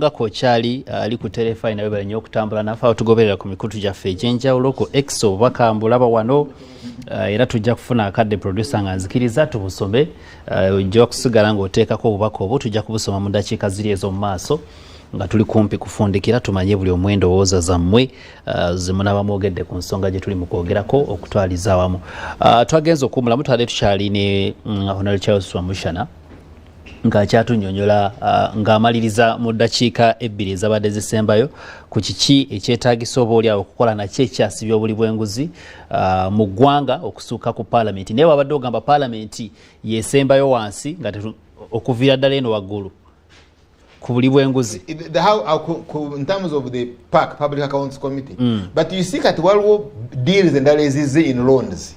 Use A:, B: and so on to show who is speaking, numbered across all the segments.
A: nga kochali ali ku telefa ina bebe nnyo okutambula nafa tugoberera ku mikutu gyaffe egyenjawulo ku X bakambula wano era tujja kufuna akadde producer nga nzikiriza tubusome ojja kusigala ng'oteekako obubaka obwo tujja kubusoma mu ddakiika ziri ez'omu maaso nga tuli kumpi kufundikira tumanye buli omwendo owooza zammwe zemunaba mwogedde ku nsonga gye tuli mu kwogerako okutwaliza awamu. Twagenza okuwumulamu twali tukyali ne Honorable Charles Wamushana nga kyatunyonyola ng'amaliriza mu ddakiika ebbiri ezabadde zisembayo ku kiki ekyetaagisa oba oli awo okukola nakyo ekyasibya obuli bw'enguzi mu ggwanga okusuuka ku paalamenti. Naye wabadde ogamba paalamenti yesembayo wansi nga okuviira ddala eno waggulu ku buli bw'enguzi
B: in terms of the PAC, Public Accounts Committee. But you see kati waliwo deals endala ezizze in loans.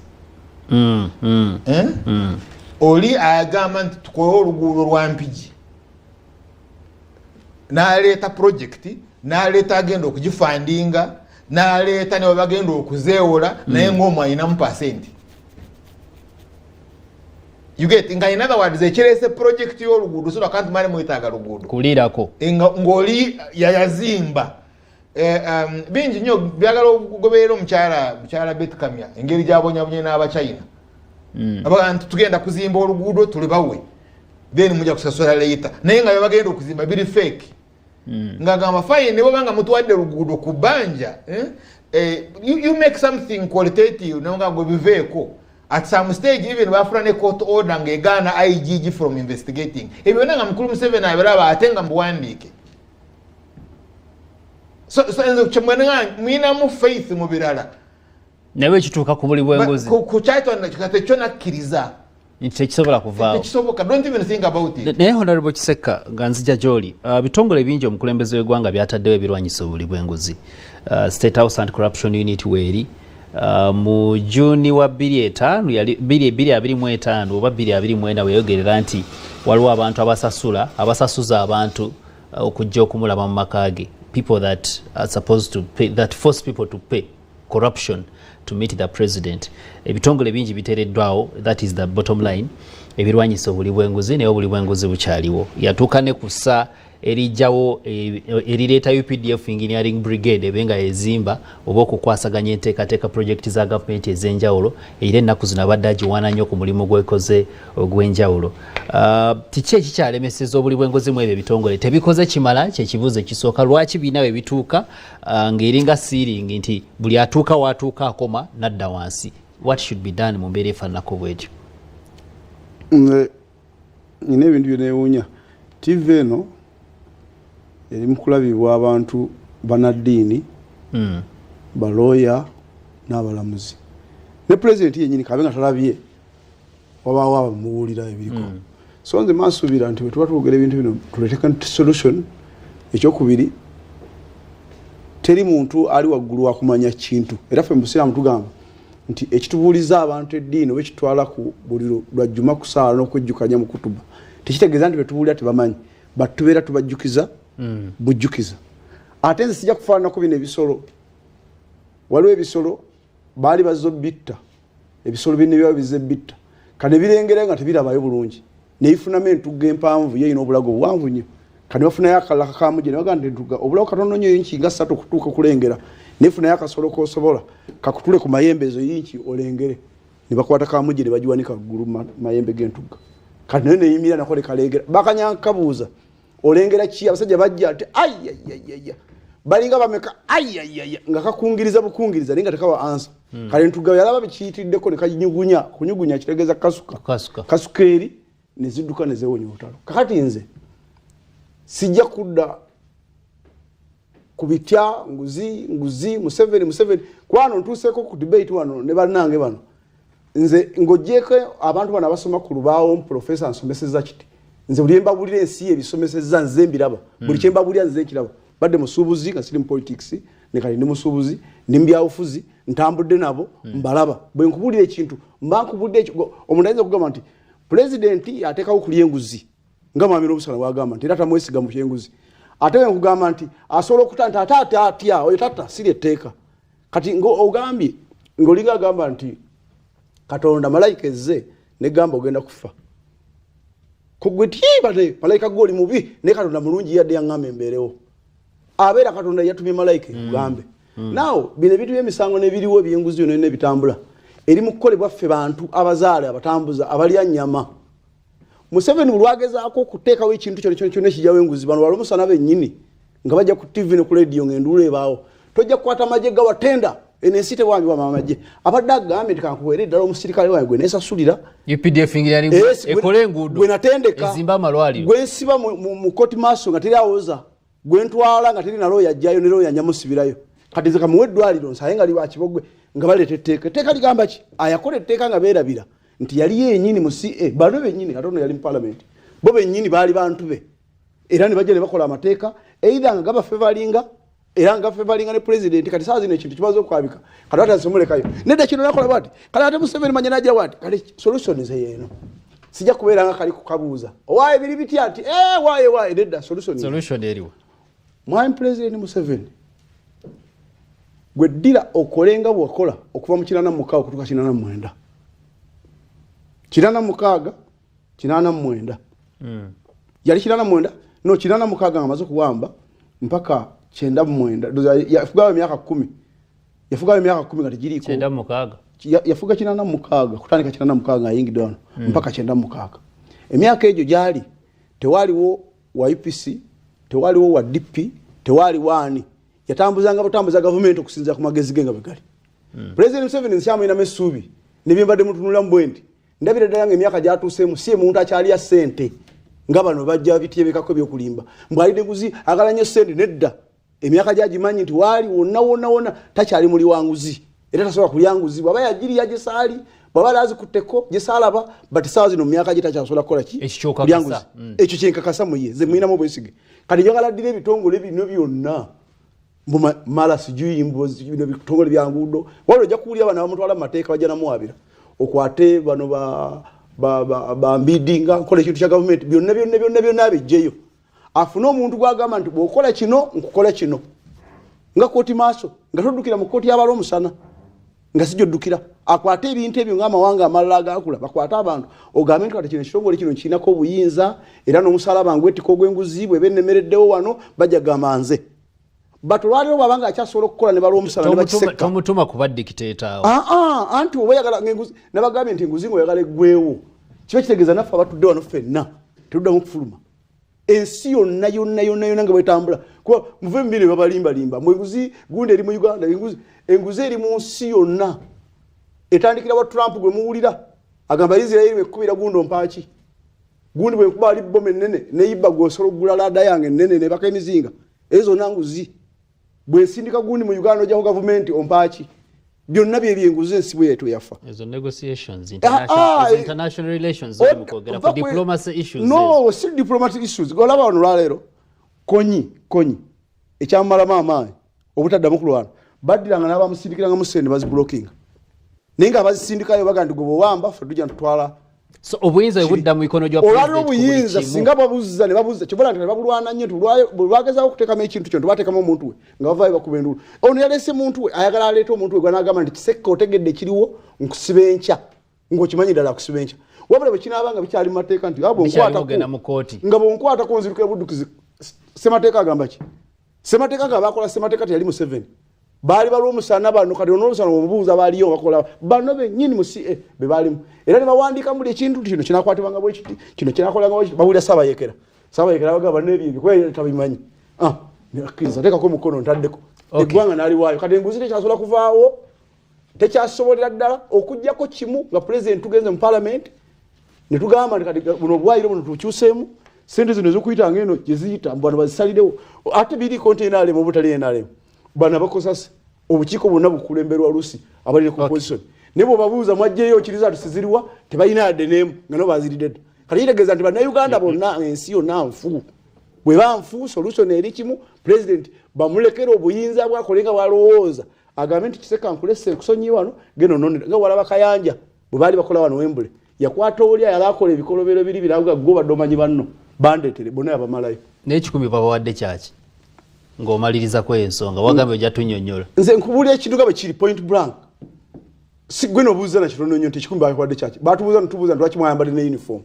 B: Oli ayagamba nti tukole oluguudo lwa Mpigi n'aleeta project n'aleeta agenda okugifandinga n'aleeta ne bagenda okuzeewola naye ng'omu ayinamu percent. You get, in other words, ekirese project y'oluguudo so akantu mali mwetaaga luguudo
A: kulirako
B: ng'oli yayazimba bingi nnyo byagala okugoberera omukyala Beth Kamya engeri gy'abonyabonye n'Abachina. Abantu tugenda kuzimba oluguudo tulibawe then mujja kusasula later naye nga bagenda okuzimba biri fake ngagamba fine ne banga mutwadde luguudo ku banja you make something qualitative nanga go biveeko at some stage even bafuna ne court order ngegana IGG from investigating ebyo nanga mukulu Museveni abiraba atenga mbuwandiike so enzo chemwenanga mwina mu faith mu birala
A: nawe kituuka ku buli bw'enguzi
B: ku kyaito nakikate kyona kkiriza
A: nti ekisobola kuvaawo
B: ekisoboka don't even think about it.
A: Naye Honorable Kiseka nga nzija gy'oli bitongole bingi omukulembeze w'eggwanga byataddewo ebirwanyisa obuli bw'enguzi State House Anti-Corruption Unit weeri mu Juni wa 2025 oba 2024 weeyogerera nti waliwo abantu abasasuza abantu okujja okumulaba mu maka ge, people that are supposed to pay, that force people to pay corruption to meet the president. Ebitongole bingi biteereddwawo, that is the bottom line. Ebirwanyisa obuli bw'enguzi naye obuli bw'enguzi bukyaliwo. Yatuuka ne kussa erijjawo erireeta UPDF Engineering Brigade ebenga ezimba oba okukwasaganya enteekateeka projekiti za gavumenti ez'enjawulo era ennaku zino abadde agiwaana nnyo ku mulimu gw'ekoze ogw'enjawulo. Kiki ekikyalemeseza obuli bw'enguzi mu ebyo ebitongole tebikoze kimala kyekibuuzo ekisooka lwaki biina bwe bituuka ng'eringa siiringi nti buli atuuka w'atuuka akoma nadda wansi. What should be done mu mbeera efaananako bw'etyo?
C: Nina ebintu byeneewuunya TV eno eri mu kulabibwa abantu banaddiini balooya n'abalamuzi ne pulezidenti yennyini kabe nga talabye wabaawo abamuwulira ebiriko so nze mansuubira nti bwe tuba twogera ebintu bino tuleeteka solution. Ekyokubiri, teri muntu ali waggulu wakumanya kintu era ffe mu busiraamu tugamba nti ekitubuuliza abantu eddiini oba ekitwala ku buliro lwajjuma ku saala n'okwejjukanya mu kutuba tekitegeeza nti betubuulira tebamanyi but tubeera tubajjukiza bujjukiza. Ate nze sijja kufaananako bino ebisolo. Waliwo ebisolo baali bazze bitta ebisolo bino byaba bizze bitta kane birengera nga tebirabayo bulungi neyifunamu entugga empanvu ye ina obulago buwanvu nnyo kane bafunayo akalaka kamuje ne bagamba entugga obulago katono nnyo yinki nga 3 okutuuka kulengera nefunayo akasolo k'osobola kakutule ku mayembe ezo yinki olengere ne bakwata kamuje ne bagiwanika ggulu mayembe g'entugga kati nayo neyimira nako ne kalengera bakanyankabuuza olengera ki abasajja bajja ati ayayayaya balinga bameka ayayaya nga kakungiriza bukungiriza linga tekawa answer kale entugga yalaba bikiyitiddeko ne kajinyugunya kunyugunya kitegeeza kasukeri ne zidduka ne zeewonya obutalo. Kakati nze sijja kudda kubitya nguzi Museveni kwano ntuuseeko ku debate wano ne bannange bano nze ng'oggyeko abantu bano abasoma ku lubaawo profesa nsomeseza kiti nze buli mbabulira ensi ebisomeseza nze mbiraba buli kye mbabulira nze nkiraba badde musuubuzi nga siri mu politics ne kali ndi musuubuzi ndi mu byawufuzi ntambudde nabo mbalaba bwe nkubulira ekintu mba nkubudde ekyo omuntu ayinza okugamba nti pulezidenti ateekawo kulya enguzi nga mwami Robusana bwagamba nti era tamwesiga mu kyenguzi ate we nkugamba nti asobola okutanta ate atya oyo tata siri etteeka kati ogambye ng'olinga agamba nti Katonda malayika ezze ne gamba ogenda kufa kogweti bade malaika goli mubi ne katonda mulungi yadde yangame emberewo abera katonda yatumye malaika kugambe now bine bitu byemisango ne biriwo byenguzi ne bitambula eri mukolebwa ffe bantu abazaale abatambuza abalya nyama Museveni bulwagezaako kuteekawo ekintu kyonna ekijawo enguzi bano walomusana bennyini nga bajja ku TV ne ku radio ng'enduula ebaawo tojja kukwata amagye gawatenda enensi tewange wamamagye abadde agambye nti kankuweere ddala omusirikale wange gwe neesasulira
A: UPDF ngirani ekole enguudo
C: gwe natendeka
A: ezimba amalwaliro
C: gwe nsiba mu koti maaso nga teri awoza gwe ntwala nga teri naloo yajjayo ne loo yanyamusibirayo kati zeka muwe eddwaliro nsaye nga liwa kibogwe nga baleeta etteeka etteeka ligamba ki ayakola etteeka nga beerabira nti yali yennyini mu CA bano bennyini katono yali mu parliament bo bennyini baali bantu be era ne bajja ne bakola amateeka either nga gaba favoringa era nga favoringa ne president kati saa zino ekintu kibazo okwabika kati atazimulekayo nedda kino nakola bwati kati ate Museveni manya najja bwati kati solution ze yeeno sijja kubeera nga kali kukabuuza owaaye biri bitya ati waaye nedda solution
A: eriwo
C: mwami president Museveni gwe ddira okolenga bw'okola okuva mu 86 okutuuka 89 86 89 yali 89 no 86 nga amaze kuwamba mpaka 99 yafugayo emyaka 10 nga tegiriiko
A: 96
C: yafuga 86 kutandika 86 ayingidde wano mpaka 96 emyaka egyo gyali tewaliwo wa UPC tewaliwo wa DP tewaliwo ani yatambuzanga butambuza gavumenti okusinza ku magezi genga begali President Museveni nsyamina mesubi nibimbadde mutunula mbwendi ndabira ddala ng'emyaka gyatuuseemu si omuntu akyali ya ssente nga bano bajja bityebekako ebyokulimba mbwalidde nguzi agala nnyo ssente nedda emyaka gyagimanyi nti waali wonna takyali muli wanguzi era tasobola kulya nguzi bw'aba yagiriya gye saali bw'aba laazikutteko gye saalaba bati saawa zino mu myaka gye takyasobola kukola ki kulya nguzi ekyo kyenkakasa mu ye ze mwinamu obwesige kati njagala ddira ebitongole bino byonna mala sijui mbozi bino bitongole bya nguudo waliwo ojja kuwulira abana bamutwala mu mateeka bajja namuwabira okwate bano ba mbidinga nkola ekintu kya gavumenti byonna abijjeyo afune omuntu gwagamba nti bw'okola kino nkukola kino nga kooti maaso nga toddukira mu kooti y'abala omusana nga sijja oddukira akwate ebintu ebyo ng'amawanga amalala agakula bakwate abantu ogambe nti kati kino ekitongole kino kirinako obuyinza era n'omusalaba ngwetika ogw'enguzi bwe bennemereddewo wano bajja gamba nze batulwaliro bwabanga akyasobola okukola ne balwa omusala ne bakiseka
A: tomutuma kuba dictator awo
C: anti oba yagala ng'enguzi nabagambye nti enguzi ng'oyagala eggwewo kiba kitegeeza naffe abatudde wano ffenna tetuddamu kufuluma ensi yonna nga bwetambula kuba muve mubiri babalimbalimba mwenguzi gundi eri mu Uganda enguzi eri mu nsi yonna etandikira wa Trump gwe muwulira agamba Israeli bwekubira gundi ompaaki gundi bwekuba ali bome ennene neyibba gwosobola okugula laada yange ennene nebaka emizinga ezo zonna nguzi bwesindika gundi mu Uganda ojjaku gavumenti ompaaki byonna byebyenguzi ensi bwe yetu yafa
A: ezo negotiations international relations mukwogera ku diplomacy issues
C: no si diplomatic issues golaba wano lwaleero konyi ekyamalamu amaanyi obutaddamu kulwana baddiranga n'abamusindikiranga mu sente bazibulokinga naye nga abazisindikayo baga nti gwe bwewamba ffe tujja ntutwala
A: so obuyinza budda mu mikono gya president
C: olwaliro obuyinza singa babuza ne babuza kyobola nti ne babulwana nnyo lwagezaako okuteekamu ekintu kyo tebateekamu omuntu we nga bavaayo bakuba enduulu ono yaleese muntu we ayagala aleeta omuntu we gwanagamba nti kisekka otegedde kiriwo nkusiba enkya ng'okimanyi ddala akusiba enkya wabula bwe kinaabanga bikyali mu mateeka nti nga bwonkwatako nzirukira buddukizi semateeka agamba ki semateeka nga bakola semateeka teyali Museveni baali balwa omusana bano kati onomusana omubuuza baaliyo bakola bano bennyini mu CA be baalimu era ne bawandiika buli ekintu kino kinakwatibwanga bwekiti kino kinakolanga bwekiti bawulira Saabayekera bagamba n'ebyo kubera tabimanyi nebakkiriza teekako omukono ntaddeko eggwanga n'aliwaayo kati enguzi tekyasobola kuvaawo tekyasobolera ddala okuggyako kimu nga pulezidenti tugenze mu palamenti ne tugamba nti kati buno obwayiro buno tukyuseemu sente zino ezokuyita ng'eno gye ziyita bano bazisalirewo ate biriiko nti enaalemu obutali enaalemu bana bakozase obukiiko bwonna bukulemberwa Lusi abalire ku position ne bw'obabuuza mwajjeyo kiriza tusiziriwa tebalina yadde n'emu nga no baziridde kati kitegeeza nti bannayuganda bonna ensi yonna nfu bwe banfu solution eri kimu president bamulekera obuyinza bwakolenga bwalowooza agambe nti kiseka nkulese kusonyi wano geno nonera nga walaba Kayanja bwe baali bakola wano Wembley yakwata olya yalakola ebikolobero biri biravuga ggo baddomanyi banno bandeetere bonna yabamalayo
A: n'ekikumi babawadde kyaki ng'omaliriza kw'ensonga wagambe ojja tunnyonnyola
C: nze nkubulira ekintu nga bwe kiri point blank si gwe n'obuuza na kitono nnyo nti ekikumi baakwadde kyaki baatubuuza netubuuza nti lwaki mwayambadde ne uniform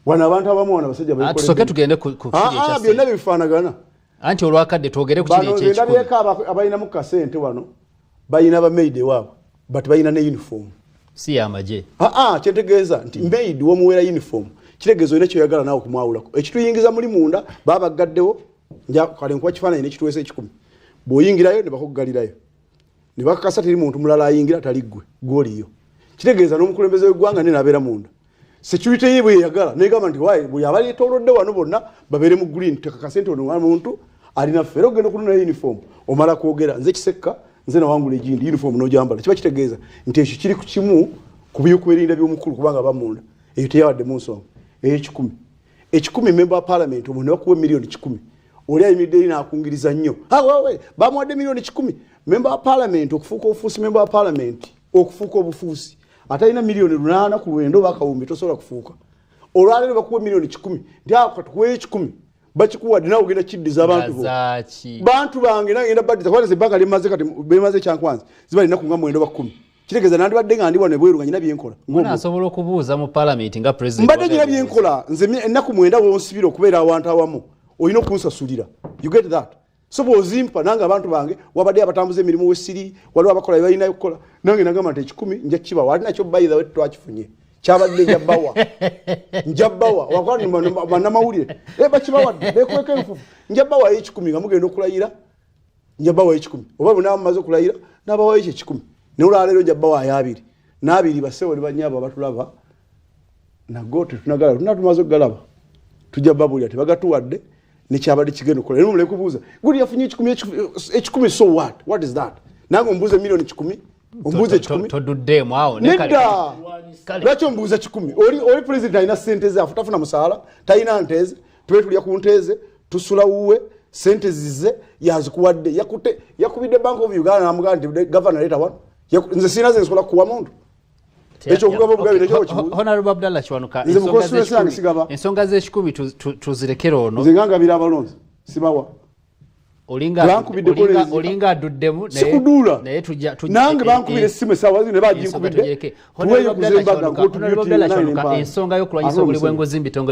C: wana abantu abamu wana basajja
A: bayikole tusoke tugende ku kiri
C: ekya byonna bifaanagana
A: anti olwakadde twogere ku kiri ekyo
C: ndabyeko abalina mu kasente wano balina bamaid waabwe but balina ne uniform
A: si yamaje
C: kyetegeeza nti maid womuweera uniform kitegeeza olina kyoyagala naawe okumwawulako ekituyingiza muli munda baba gaddewo kale nkuwa kifaananyi nekituweesa 10 bw'oyingirayo ne bakuggalirayo ne bakakasa teri muntu mulala ayingira tali ggwe gwoliyo kitegeeza n'omukulembeze w'eggwanga ne nabeera munda security ye bwe yagala negamba nti wayi bwe abaleetoolodde wano bonna babeere mu green tekakase nti ono muntu alina ffeero ogenda okuluna uniform omala kwogera nze kisekka nze nawangula egindi uniform n'ojambala kiba kitegeeza nti ekyo kiri ku kimu ku byokwerinda by'omukulu kubanga bamunda eyo teyawadde mu nsonga ekikumi member wa parliament omuntu bakuwa miliyoni 10 oli ayimiridde eri n'akungiriza nnyo bamuwadde miliyoni 10 member wa parliament okufuuka obufuusi member wa parliament okufuuka obufuusi atalina miliyoni 8 ku lwendo bakawumbi tosobola kufuuka olwaleero bakuwa miliyoni 10 nti katukuweyo 10 bakikuwadde nawe ogenda kiddiza abantu bantu bange nagenda baddiza kubanga ebbanga limaze kati bemaze ekyankwanzi ziba lina kunga mwendo ba 10 kitegeeza nandibadde nga ndi wano ebweru nga nyina byenkola
A: asobola okubuuza mu parliament nga president
C: mbadde nyina byenkola nze ennaku 9 wonsibira okubeera awantu awamu olina okunsasulira you get that so bw'ozimpa nange abantu bange wabadde abatambuza emirimu wesiri waliwo abakola balinayo okukola nange nagamba nti 10 nja kibawa ali nakyo by the way twakifunye kyabadde njabbawa wakwani bannamawulire bakibawadde bekweka enfufu njabbawa 10 nga mugenda okulayira njabbawa 10 oba bwe mumaze okulayira n'abawayo ekyo 10 n'olwaleero njabbawa 2 n'abiri basewo ne bannyabo abatulaba nago tetunagala tunatumaze okugalaba tujja babulira tebagatuwadde nekyabadde kigenda okukola era omuleke kubuuza guli yafunye 10 so what is that nange ombuuze miliyoni 10 ombuuze 10
A: toduddemu awo
C: nedda lwaki ombuuza 10 oli president alina sente ze tafuna musaala talina nteze tube tulya ku nteze tusula wuwe sente zize yazikuwadde yakubidde bank of uganda namugamba nti governor leeta wano nze sina ze nsobola kuwa muntu ekyo okugaba obugabi nekyo kibuuza
A: honorable Abdallah Kiwanuka ensonga z'ekikumi tuzirekere ono
C: nze ngangabira abalonzi sibawa
A: olinga aduddemu
C: sikuduula nange bankubira essimu essaawa zino ne baginkubidde tuweyo kuzembaga
A: ensonga y'okulwanyisa obuli bw'enguzi mu bitongole